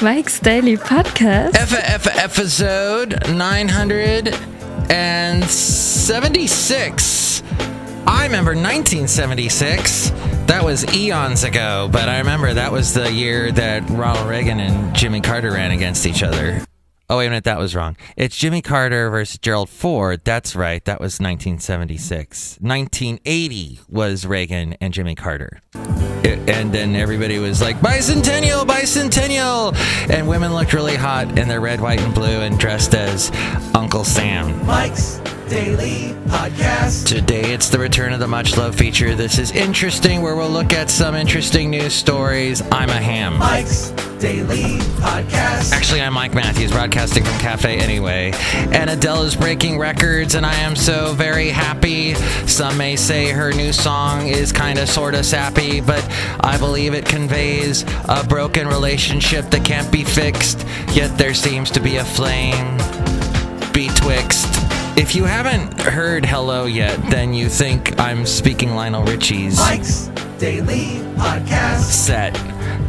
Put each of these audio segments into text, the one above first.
Betwixt Daily Podcast. Episode 976. I remember 1976. That was eons ago, but I remember that was the year that Ronald Reagan and Jimmy Carter ran against each other. Oh, wait a minute, that was wrong. It's Jimmy Carter versus Gerald Ford. That's right, that was 1976. 1980 was Reagan and Jimmy Carter. And then everybody was like, bicentennial, bicentennial! And women looked really hot in their red, white, and blue and dressed as Uncle Sam. Mike's Daily Podcast. Today it's the return of the much-loved feature, This Is Interesting, where we'll look at some interesting news stories. I'm a ham. Mike's Daily Podcast. Actually, I'm Mike Matthews, broadcasting from Cafe Anyway. And Adele is breaking records, and I am so very happy. Some may say her new song is kind of sorta sappy, but I believe it conveys a broken relationship that can't be fixed, yet there seems to be a flame betwixt. If you haven't heard Hello yet, then you think I'm speaking Lionel Ritchie's Mike's Daily Podcast set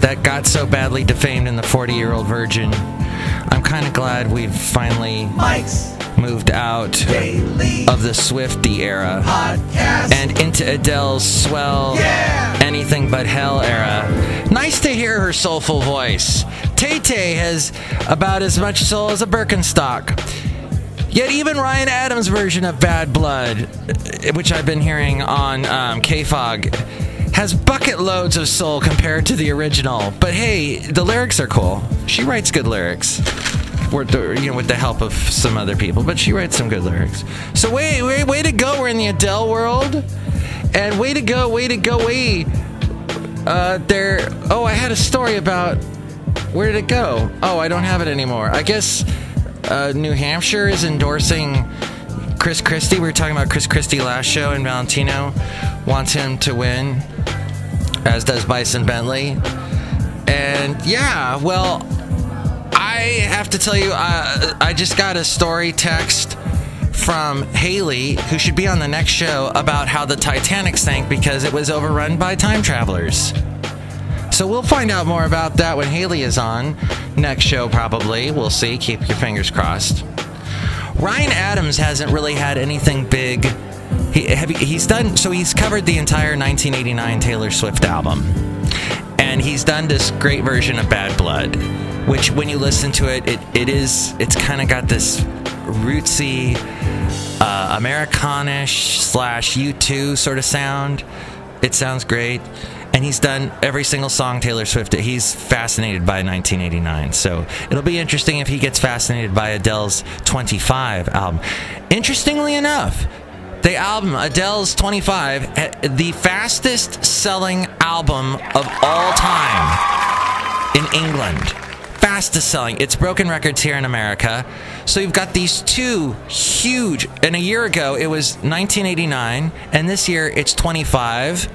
that got so badly defamed in the 40-Year-Old Virgin. I'm kind of glad we've finally Mike's moved out Daily of the Swiftie era Podcast and into Adele's swell, anything but hell era. Nice to hear her soulful voice. Tay Tay has about as much soul as a Birkenstock. Yet even Ryan Adams' version of Bad Blood, which I've been hearing on K-Fog, has bucket loads of soul compared to the original. But hey, the lyrics are cool. She writes good lyrics. With the help of some other people, but she writes some good lyrics. So way to go. We're in the Adele world. And way to go. I had a story about, where did it go? Oh, I don't have it anymore. I guess New Hampshire is endorsing Chris Christie. We were talking about Chris Christie last show, and Valentino wants him to win, as does Bison Bentley. And yeah, well, I have to tell you, I just got a story text from Haley, who should be on the next show, about how the Titanic sank because it was overrun by time travelers. So we'll find out more about that when Haley is on next show, probably. We'll see. Keep your fingers crossed. Ryan Adams hasn't really had anything big. He's covered the entire 1989 Taylor Swift album. And he's done this great version of Bad Blood, which when you listen to it, it's kind of got this rootsy, Americanish / U2 sort of sound. It sounds great. And he's done every single song Taylor Swift did. He's fascinated by 1989. So it'll be interesting if he gets fascinated by Adele's 25 album. Interestingly enough, the album, Adele's 25, the fastest selling album of all time in England. Fastest selling. It's broken records here in America. So you've got these two huge, and a year ago it was 1989, and this year it's 25.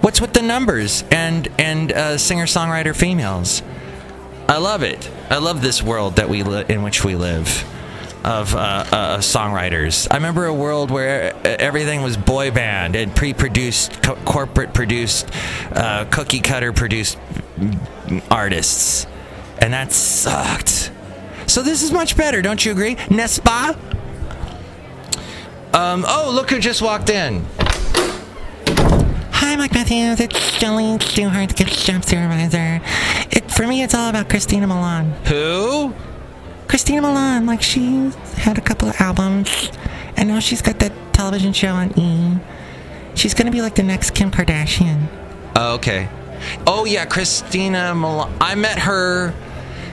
What's with the numbers and singer-songwriter females? I love it. I love this world that in which we live of songwriters. I remember a world where everything was boy band and pre-produced, corporate-produced, cookie-cutter-produced artists. And that sucked. So this is much better, don't you agree? N'est-ce pas? Look who just walked in. Hi, Mike Matthews. It's Chely Shoehart, gift shop supervisor. For me, it's all about Christina Milian. Who? Christina Milian. Like, she had a couple of albums, and now she's got that television show on E! She's gonna be like the next Kim Kardashian. Oh, okay. Oh, yeah, Christina Milian. I met her.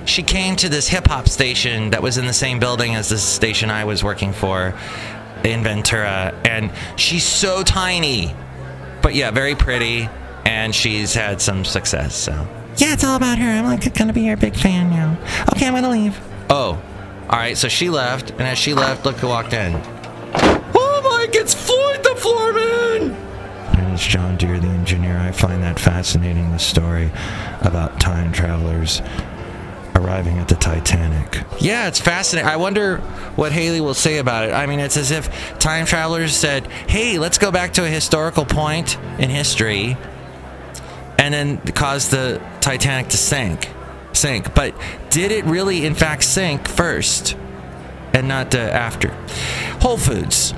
She came to this hip-hop station that was in the same building as the station I was working for in Ventura, and she's so tiny. But yeah, very pretty, and she's had some success, so. Yeah, it's all about her. I'm like gonna be her big fan now. Okay, I'm gonna leave. Oh, alright, so she left, and as she left, look who walked in. Oh, Mike, it's Floyd the Floorman! My name is John Deere, the engineer. I find that fascinating, the story about time travelers arriving at the Titanic. Yeah, it's fascinating. I wonder what Haley will say about it. I mean, it's as if time travelers said, hey, let's go back to a historical point in history and then cause the Titanic to sink. sink. But did it really, in fact, sink first and not after? Whole Foods.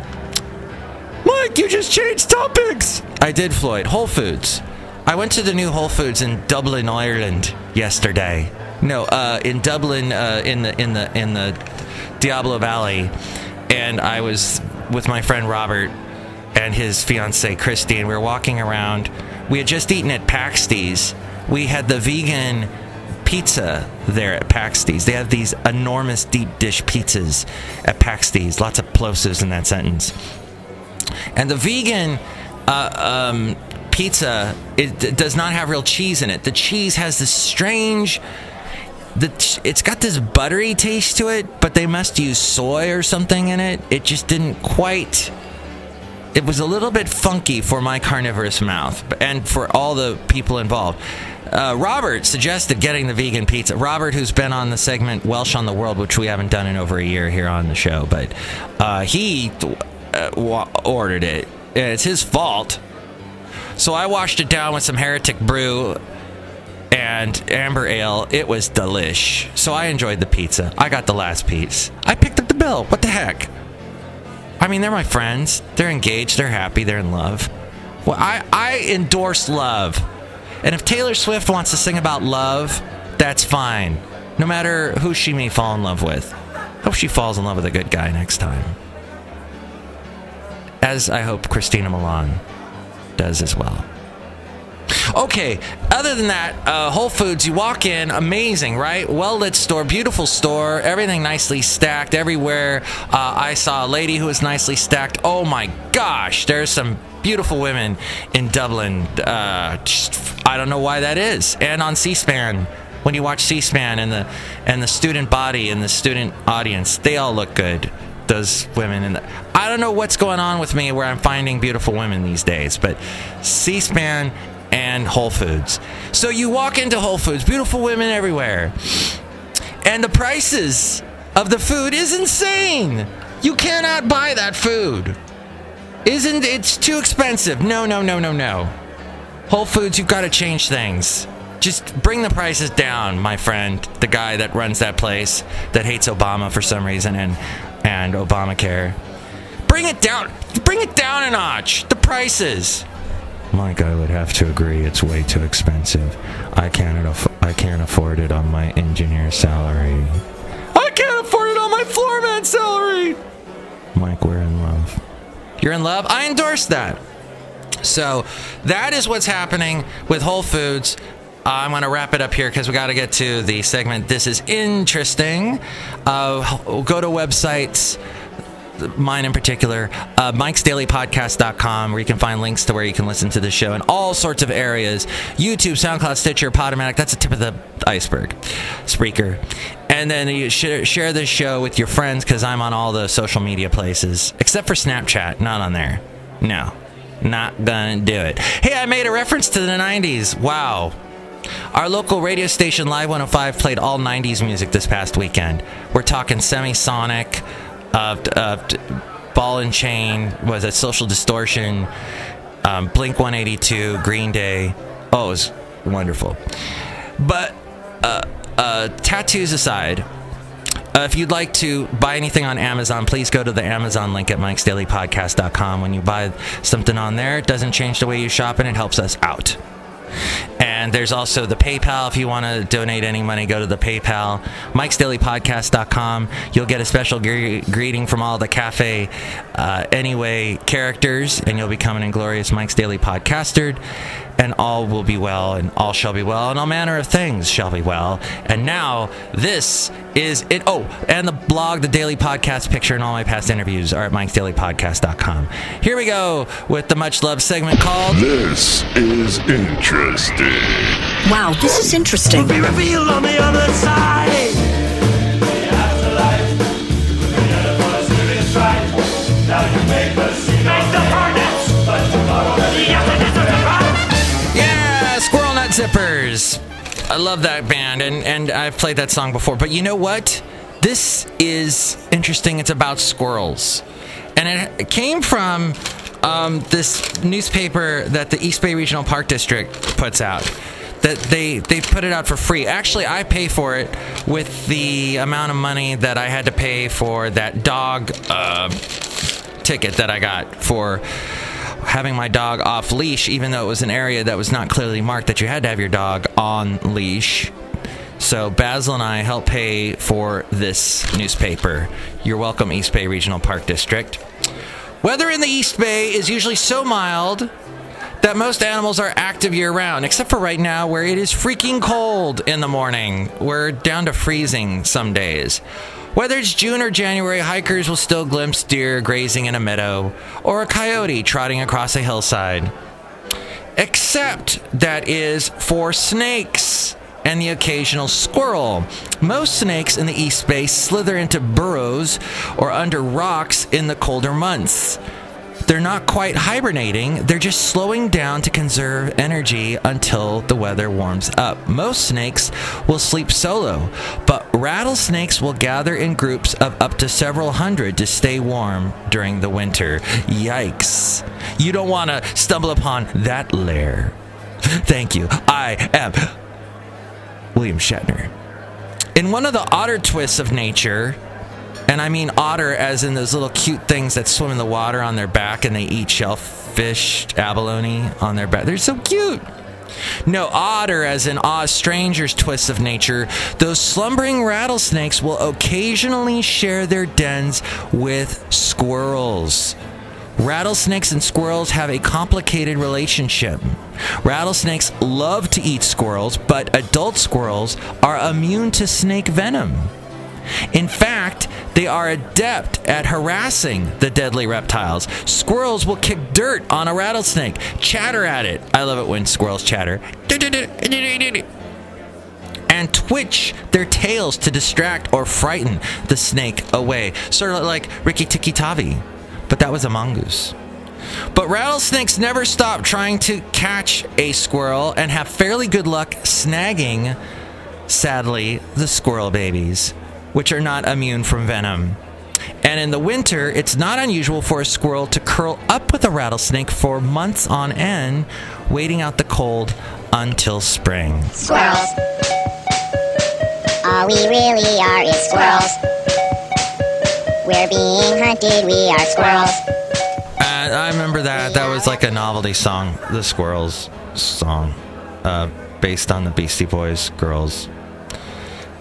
Mike, you just changed topics. I did, Floyd. Whole Foods. I went to the new Whole Foods in Dublin, Ireland yesterday. No, in Dublin, in the Diablo Valley, and I was with my friend Robert and his fiancée Christy, and we were walking around. We had just eaten at Paxty's. We had the vegan pizza there at Paxty's. They have these enormous deep dish pizzas at Paxty's. Lots of plosives in that sentence. And the vegan pizza, it does not have real cheese in it. The cheese has this strange... it's got this buttery taste to it, but they must use soy or something in it. It just didn't quite... It was a little bit funky for my carnivorous mouth and for all the people involved. Robert suggested getting the vegan pizza. Robert, who's been on the segment Welsh on the World, which we haven't done in over a year here on the show, but he ordered it. It's his fault. So I washed it down with some Heretic Brew and Amber Ale. It was delish. So I enjoyed the pizza. I got the last piece. I picked up the bill. What the heck? I mean, they're my friends. They're engaged. They're happy. They're in love. Well, I endorse love. And if Taylor Swift wants to sing about love, that's fine. No matter who she may fall in love with. Hope she falls in love with a good guy next time. As I hope Christina Milian does as well. Okay, other than that, Whole Foods, you walk in, amazing, right? Well-lit store, beautiful store, everything nicely stacked everywhere. I saw a lady who was nicely stacked. Oh my gosh, there's some beautiful women in Dublin. I don't know why that is. And on C-SPAN, when you watch C-SPAN and the student body and the student audience, they all look good. Those women I don't know what's going on with me where I'm finding beautiful women these days, but C-SPAN and Whole Foods. So you walk into Whole Foods, beautiful women everywhere, and the prices of the food is insane. You cannot buy that food. It's too expensive. No. Whole Foods, you've got to change things. Just bring the prices down, my friend, the guy that runs that place that hates Obama for some reason and Obamacare. Bring it down a notch. The prices. Mike, I would have to agree. It's way too expensive. I can't afford it on my engineer salary. I can't afford it on my floorman salary. Mike, we're in love. You're in love? I endorse that. So that is what's happening with Whole Foods. I'm going to wrap it up here because we got to get to the segment. This is interesting. Go to websites, mine in particular, Mike'sDailyPodcast.com, where you can find links to where you can listen to the show in all sorts of areas. YouTube, SoundCloud, Stitcher, Podomatic. That's the tip of the iceberg. Spreaker. And then you share this show with your friends because I'm on all the social media places, except for Snapchat. Not on there. No. Not gonna do it. Hey, I made a reference to the 90s. Wow. Our local radio station, Live 105, played all 90s music this past weekend. We're talking Semisonic, Ball and Chain, was it Social Distortion, Blink 182, Green Day. Oh, it was wonderful. But tattoos aside, if you'd like to buy anything on Amazon, please go to the Amazon link at Mike'sDailyPodcast.com. When you buy something on there, it doesn't change the way you shop and it helps us out. And there's also the PayPal. If you want to donate any money, go to the PayPal. Mike'sDailyPodcast.com. You'll get a special greeting from all the Cafe Anyway characters, and you'll become an inglorious Mike's Daily Podcaster. And all will be well, and all shall be well, and all manner of things shall be well. And now, this is it. Oh, and the blog, the Daily Podcast picture, and all my past interviews are at Mike'sDailyPodcast.com. Here we go with the much-loved segment called This is Interesting. Wow, this is interesting. Will be revealed on the other side. The afterlife. The positive right. Now you make the scene. Make the furnace. But tomorrow the afterlife of the right. Yeah, Squirrel Nut Zippers. I love that band, and I've played that song before. But you know what? This is interesting. It's about squirrels. And it came from this newspaper that the East Bay Regional Park District puts out. that they put it out for free. Actually, I pay for it with the amount of money that I had to pay for that dog ticket that I got for having my dog off leash, even though it was an area that was not clearly marked that you had to have your dog on leash. So Basil and I helped pay for this newspaper. You're welcome, East Bay Regional Park District. Weather in the East Bay is usually so mild that most animals are active year-round, except for right now where it is freaking cold in the morning. We're down to freezing some days. Whether it's June or January, hikers will still glimpse deer grazing in a meadow or a coyote trotting across a hillside. Except that is for snakes and the occasional squirrel. Most snakes in the East Bay slither into burrows or under rocks in the colder months. They're not quite hibernating, they're just slowing down to conserve energy until the weather warms up. Most snakes will sleep solo, but rattlesnakes will gather in groups of up to several hundred to stay warm during the winter. Yikes. You don't want to stumble upon that lair. Thank you. I am William Shatner. In one of the otter twists of nature, and I mean otter as in those little cute things that swim in the water on their back and they eat shellfish, abalone on their back. They're so cute. No, otter as in Oz Stranger's twists of nature. Those slumbering rattlesnakes will occasionally share their dens with squirrels. Rattlesnakes and squirrels have a complicated relationship. Rattlesnakes love to eat squirrels, but adult squirrels are immune to snake venom. In fact, they are adept at harassing the deadly reptiles. Squirrels will kick dirt on a rattlesnake, chatter at it. I love it when squirrels chatter. And twitch their tails to distract or frighten the snake away. Sort of like Rikki Tikki Tavi, but that was a mongoose. But rattlesnakes never stop trying to catch a squirrel and have fairly good luck snagging, sadly, the squirrel babies, which are not immune from venom. And in the winter, it's not unusual for a squirrel to curl up with a rattlesnake for months on end, waiting out the cold until spring. Squirrels. All we really are is squirrels. We're being hunted, we are squirrels. I remember that. That was like a novelty song, the Squirrels song, based on the Beastie Boys, Girls.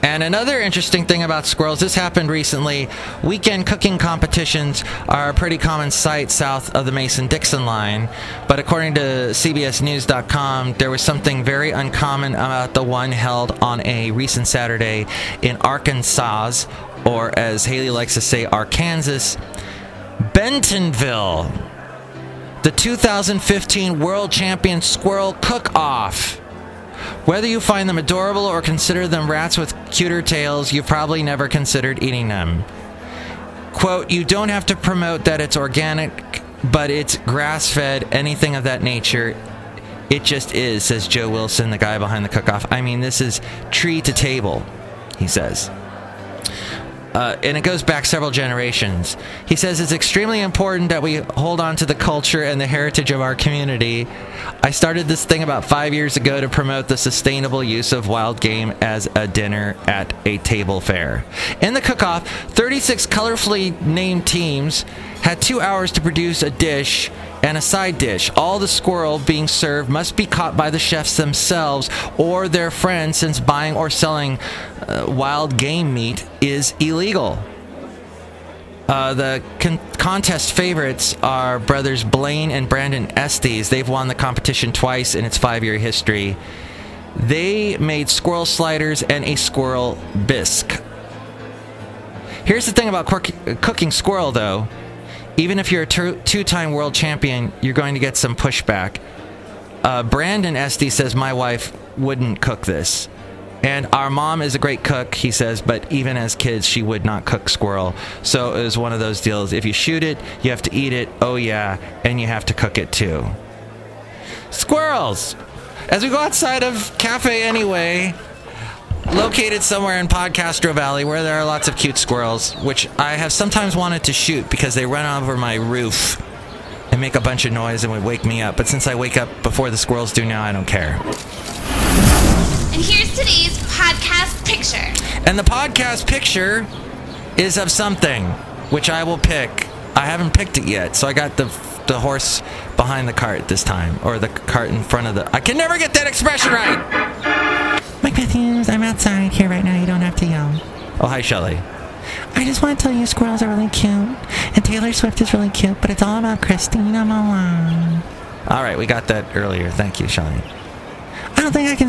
And another interesting thing about squirrels, this happened recently. Weekend cooking competitions are a pretty common sight south of the Mason-Dixon line. But according to CBSNews.com, there was something very uncommon about the one held on a recent Saturday in Arkansas, or as Haley likes to say, Arkansas, Bentonville. The 2015 World Champion Squirrel Cook-Off. Whether you find them adorable or consider them rats with cuter tails, you've probably never considered eating them. Quote, you don't have to promote that it's organic, but it's grass-fed, anything of that nature. It just is, says Joe Wilson, the guy behind the cook-off. I mean, this is tree to table, he says. And it goes back several generations. He says it's extremely important that we hold on to the culture and the heritage of our community. I started this thing about 5 years ago to promote the sustainable use of wild game as a dinner at a table fair. In the cook-off, 36 colorfully named teams had 2 hours to produce a dish and a side dish. All the squirrel being served must be caught by the chefs themselves or their friends, since buying or selling wild game meat is illegal. The contest favorites are brothers Blaine and Brandon Estes. They've won the competition twice in its 5-year history. They made squirrel sliders and a squirrel bisque. Here's the thing about cooking squirrel, though. Even if you're a two-time world champion, you're going to get some pushback. Brandon Estes says, my wife wouldn't cook this. And our mom is a great cook, he says, but even as kids, she would not cook squirrel. So it was one of those deals. If you shoot it, you have to eat it. Oh, yeah. And you have to cook it, too. Squirrels! As we go outside of Cafe Anyway, located somewhere in Podcastro Valley where there are lots of cute squirrels, which I have sometimes wanted to shoot because they run over my roof and make a bunch of noise and would wake me up. But since I wake up before the squirrels do now, I don't care. And here's today's podcast picture. And the podcast picture is of something, which I will pick. I haven't picked it yet, so I got the horse behind the cart this time, or the cart in front of the... I can never get that expression right! Mike Matthews, I'm outside here right now. You don't have to yell. Oh, hi, Chely. I just want to tell you squirrels are really cute, and Taylor Swift is really cute, but it's all about Christina Milian. All right, we got that earlier. Thank you, Chely. I don't think I can